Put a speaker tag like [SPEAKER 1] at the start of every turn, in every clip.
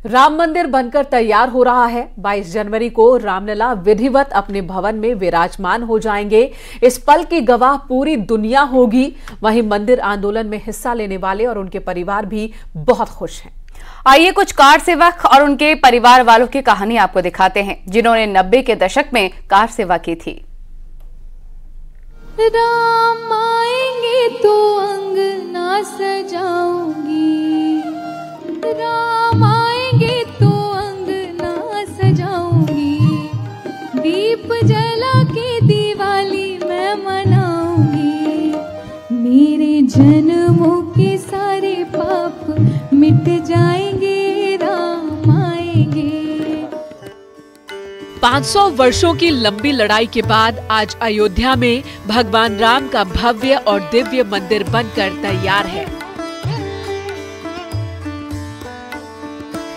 [SPEAKER 1] राम मंदिर बनकर तैयार हो रहा है। 22 जनवरी को रामलला विधिवत अपने भवन में विराजमान हो जाएंगे। इस पल की गवाह पूरी दुनिया होगी। वहीं मंदिर आंदोलन में हिस्सा लेने वाले और उनके परिवार भी बहुत खुश हैं।
[SPEAKER 2] आइए कुछ कार सेवक और उनके परिवार वालों की कहानी आपको दिखाते हैं, जिन्होंने 90 के दशक में कार सेवा की थी।
[SPEAKER 3] राम आएंगे तो अंगना सजाऊंगी, राम आएंगे तो अंगना सजाऊंगी, दीप जला के दिवाली मैं मनाऊंगी, मेरे जन्मों के सारे पाप मिट जाएंगे, राम आएंगे।
[SPEAKER 1] 500 वर्षों की लंबी लड़ाई के बाद आज अयोध्या में भगवान राम का भव्य और दिव्य मंदिर बनकर तैयार है।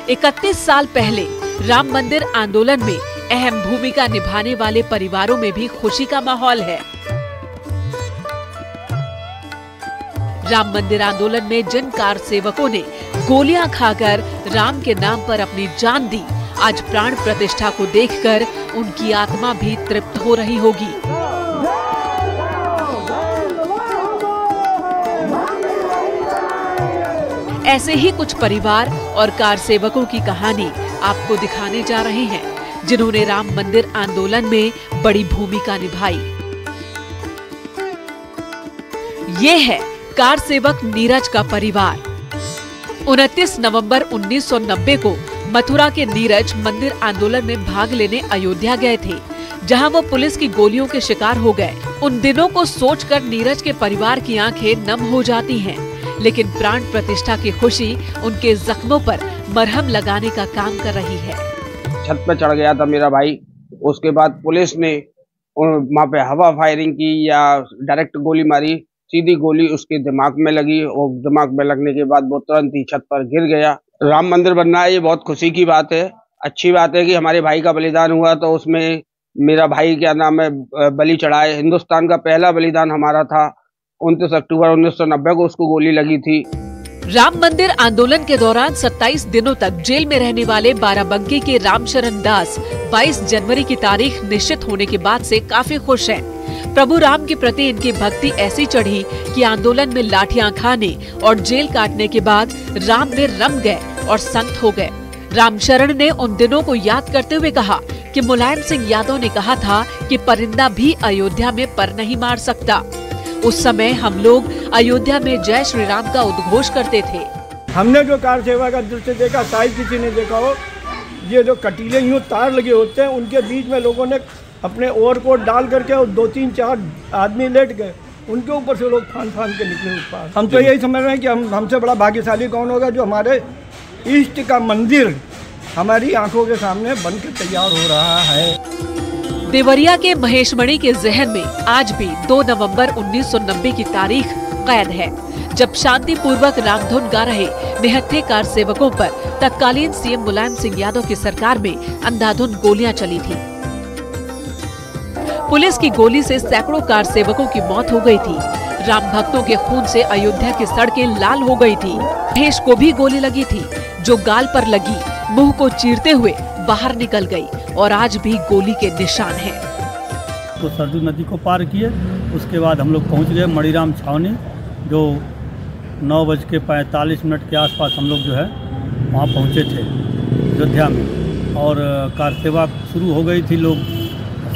[SPEAKER 1] 31 साल पहले राम मंदिर आंदोलन में अहम भूमिका निभाने वाले परिवारों में भी खुशी का माहौल है। राम मंदिर आंदोलन में जिन कार सेवकों ने गोलियां खाकर राम के नाम पर अपनी जान दी, आज प्राण प्रतिष्ठा को देखकर उनकी आत्मा भी तृप्त हो रही होगी। ऐसे ही कुछ परिवार और कार सेवकों की कहानी आपको दिखाने जा रहे हैं, जिन्होंने राम मंदिर आंदोलन में बड़ी भूमिका निभाई। ये है कार सेवक नीरज का परिवार। 29 नवंबर 1990 को मथुरा के नीरज मंदिर आंदोलन में भाग लेने अयोध्या गए थे, जहां वो पुलिस की गोलियों के शिकार हो गए। उन दिनों को सोचकर नीरज के परिवार की आंखें नम हो जाती हैं, लेकिन प्राण प्रतिष्ठा की खुशी उनके जख्मों पर मरहम लगाने का काम कर रही है।
[SPEAKER 4] छत पे चढ़ गया था मेरा भाई, उसके बाद पुलिस ने वहाँ पे हवा फायरिंग की या डायरेक्ट गोली मारी। सीधी गोली उसके दिमाग में लगी और दिमाग में लगने के बाद वो तुरंत ही छत पर गिर गया। राम मंदिर बनना है, ये बहुत खुशी की बात है। अच्छी बात है कि हमारे भाई का बलिदान हुआ, तो उसमें मेरा भाई क्या नाम है बलि चढ़ाए। हिंदुस्तान का पहला बलिदान हमारा था। 29 अक्टूबर 1990 को उसको गोली लगी थी।
[SPEAKER 1] राम मंदिर आंदोलन के दौरान 27 दिनों तक जेल में रहने वाले बाराबंकी के रामशरण दास 22 जनवरी की तारीख निश्चित होने के बाद से काफी खुश हैं। प्रभु राम के प्रति इनकी भक्ति ऐसी चढ़ी कि आंदोलन में लाठियां खाने और जेल काटने के बाद राम में रम गए और संत हो गए। रामशरण ने उन दिनों को याद करते हुए कहा कि मुलायम सिंह यादव ने कहा था कि परिंदा भी अयोध्या में पर नहीं मार सकता। उस समय हम लोग अयोध्या में जय श्री राम का उद्घोष करते थे।
[SPEAKER 5] हमने जो कार सेवा का दृश्य देखा, शायद किसी ने देखा हो। ये जो कटीले यूं तार लगे होते हैं, उनके बीच में लोगों ने अपने ओवरकोट डाल करके और 2-3-4 आदमी लेट गए, उनके ऊपर से लोग फान के निकले उस पार। हम तो यही समझ रहे हैं कि हमसे बड़ा भाग्यशाली कौन होगा जो हमारे इष्ट का मंदिर हमारी आंखों के सामने बन के तैयार हो रहा है।
[SPEAKER 1] देवरिया के महेशमणि के जहन में आज भी 2 नवंबर 1990 की तारीख कैद है, जब शांति पूर्वक रामधुन गा रहे निहत्थे कार सेवकों पर तत्कालीन सीएम मुलायम सिंह यादव की सरकार में अंधाधुन गोलियां चली थी। पुलिस की गोली से सैकड़ों कार सेवकों की मौत हो गई थी। राम भक्तों के खून से अयोध्या की सड़कें लाल हो गई थी। महेश को भी गोली लगी थी, जो गाल पर लगी, मुंह को चीरते हुए बाहर निकल गई और आज भी गोली के निशान हैं।
[SPEAKER 6] तो सरजू नदी को पार किए, उसके बाद हम लोग पहुंच गए मणिराम छावनी, जो 9:45 के आसपास हम लोग जो है वहाँ पहुँचे थे अयोध्या में। और कार सेवा शुरू हो गई थी। लोग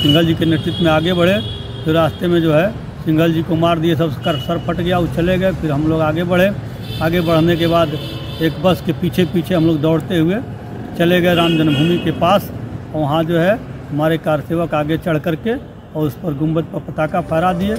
[SPEAKER 6] सिंघल जी के नेतृत्व में आगे बढ़े, फिर रास्ते में जो है सिंघल जी को मार दिए, सब सर फट गया, वो चले गए। फिर हम लोग आगे बढ़े। आगे बढ़ने के बाद एक बस के पीछे पीछे हम लोग दौड़ते हुए चले गए राम जन्मभूमि के पास। और वहाँ जो है हमारे कार सेवक आगे चढ़ करके और उस पर गुंबद पर पताका फहरा दिए।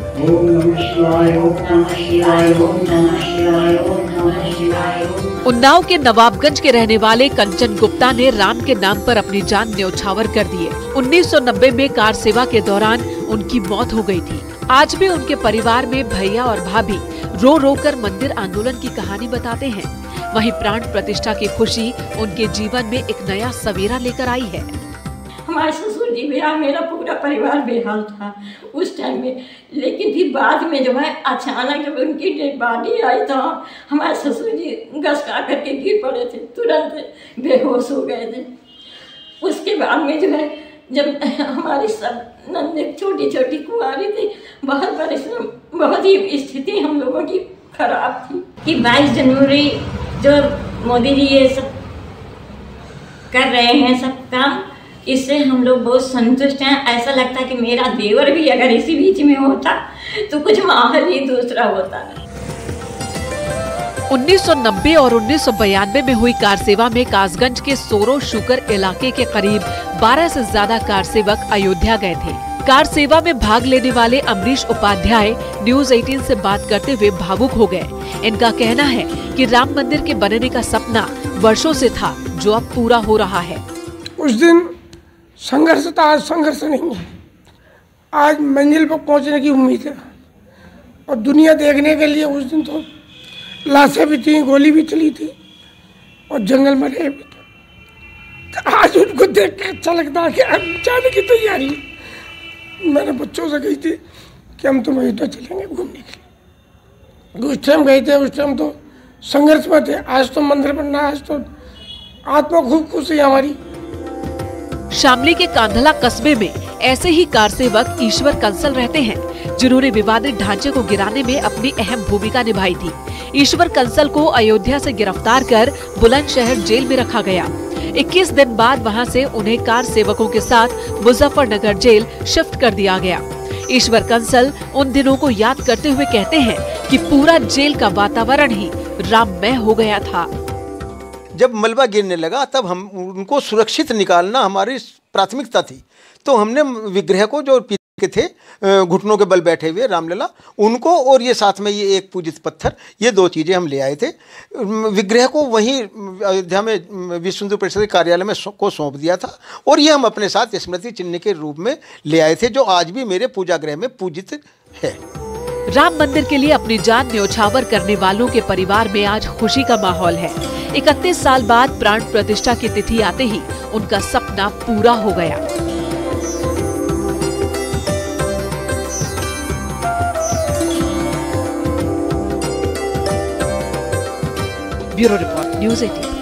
[SPEAKER 1] उन्नाव के नवाबगंज के रहने वाले कंचन गुप्ता ने राम के नाम पर अपनी जान न्यौछावर कर दी है। 1990 में कार सेवा के दौरान उनकी मौत हो गई थी। आज भी उनके परिवार में भैया और भाभी रो रो कर मंदिर आंदोलन की कहानी बताते हैं। वहीं प्राण प्रतिष्ठा की खुशी उनके जीवन में एक नया सवेरा लेकर आई है।
[SPEAKER 7] हमारे ससुर जी भैया मेरा पूरा परिवार बेहाल था उस टाइम में। लेकिन फिर बाद में जो है अचानक जब उनकी डेड बॉडी आई तो हमारे ससुर जी घसका करके गिर पड़े थे, तुरंत बेहोश हो गए थे। उसके बाद में जो है जब हमारी सब नंदे छोटी छोटी कुंवारी थी, बहुत परेशान, बहुत ही स्थिति हम लोगों की खराब थी कि 22 जनवरी जो मोदी जी ये सब कर रहे हैं सब काम, इससे हम लोग बहुत संतुष्ट हैं। ऐसा लगता है कि मेरा देवर भी अगर इसी बीच में होता तो कुछ माहौल ही दूसरा होता।
[SPEAKER 1] 1990 और 1992 में हुई कार सेवा में कासगंज के सोरो शुकर इलाके के करीब 12 से ज्यादा कार सेवक अयोध्या गए थे। कार सेवा में भाग लेने वाले अमरीश उपाध्याय न्यूज 18 से बात करते हुए भावुक हो गए। इनका कहना है कि राम मंदिर के बनने का सपना वर्षों से था, जो अब पूरा हो रहा है।
[SPEAKER 8] उस दिन संघर्ष था, आज संघर्ष नहीं है। आज मंजिल पर पहुंचने की उम्मीद है और दुनिया देखने के लिए। उस दिन तो लाशें भी थी, गोली भी चली थी और जंगल में रहे भी थे। तो आज उनको देख के अच्छा लगता है कि अब जाने की तैयारी है। मैंने बच्चों से कही थी कि हम तो अयोध्या चलेंगे घूमने के लिए। उस टाइम गए थे, उस टाइम तो संघर्ष में थे। आज तो मंदिर बनना, आज तो आत्मा खूब खुश है हमारी।
[SPEAKER 1] शामली के कांधला कस्बे में ऐसे ही कार सेवक ईश्वर कंसल रहते हैं, जिन्होंने विवादित ढांचे को गिराने में अपनी अहम भूमिका निभाई थी। ईश्वर कंसल को अयोध्या से गिरफ्तार कर बुलंदशहर जेल में रखा गया। 21 दिन बाद वहां से उन्हें कार सेवकों के साथ मुजफ्फरनगर जेल शिफ्ट कर दिया गया। ईश्वर कंसल उन दिनों को याद करते हुए कहते हैं कि पूरा जेल का वातावरण ही राममय हो गया था।
[SPEAKER 9] जब मलबा गिरने लगा तब हम उनको सुरक्षित निकालना हमारी प्राथमिकता थी। तो हमने विग्रह को, जो के थे घुटनों के बल बैठे हुए रामलला, उनको और ये साथ में ये एक पूजित पत्थर, ये 2 चीज़ें हम ले आए थे। विग्रह को वहीं अयोध्या में विश्व हिंदू परिषद के कार्यालय में को सौंप दिया था और ये हम अपने साथ स्मृति चिन्ह के रूप में ले आए थे, जो आज भी मेरे पूजागृह में पूजित है।
[SPEAKER 1] राम मंदिर के लिए अपनी जान न्योछावर करने वालों के परिवार में आज खुशी का माहौल है। 31 साल बाद प्राण प्रतिष्ठा की तिथि आते ही उनका सपना पूरा हो गया। Bureau report, news 18।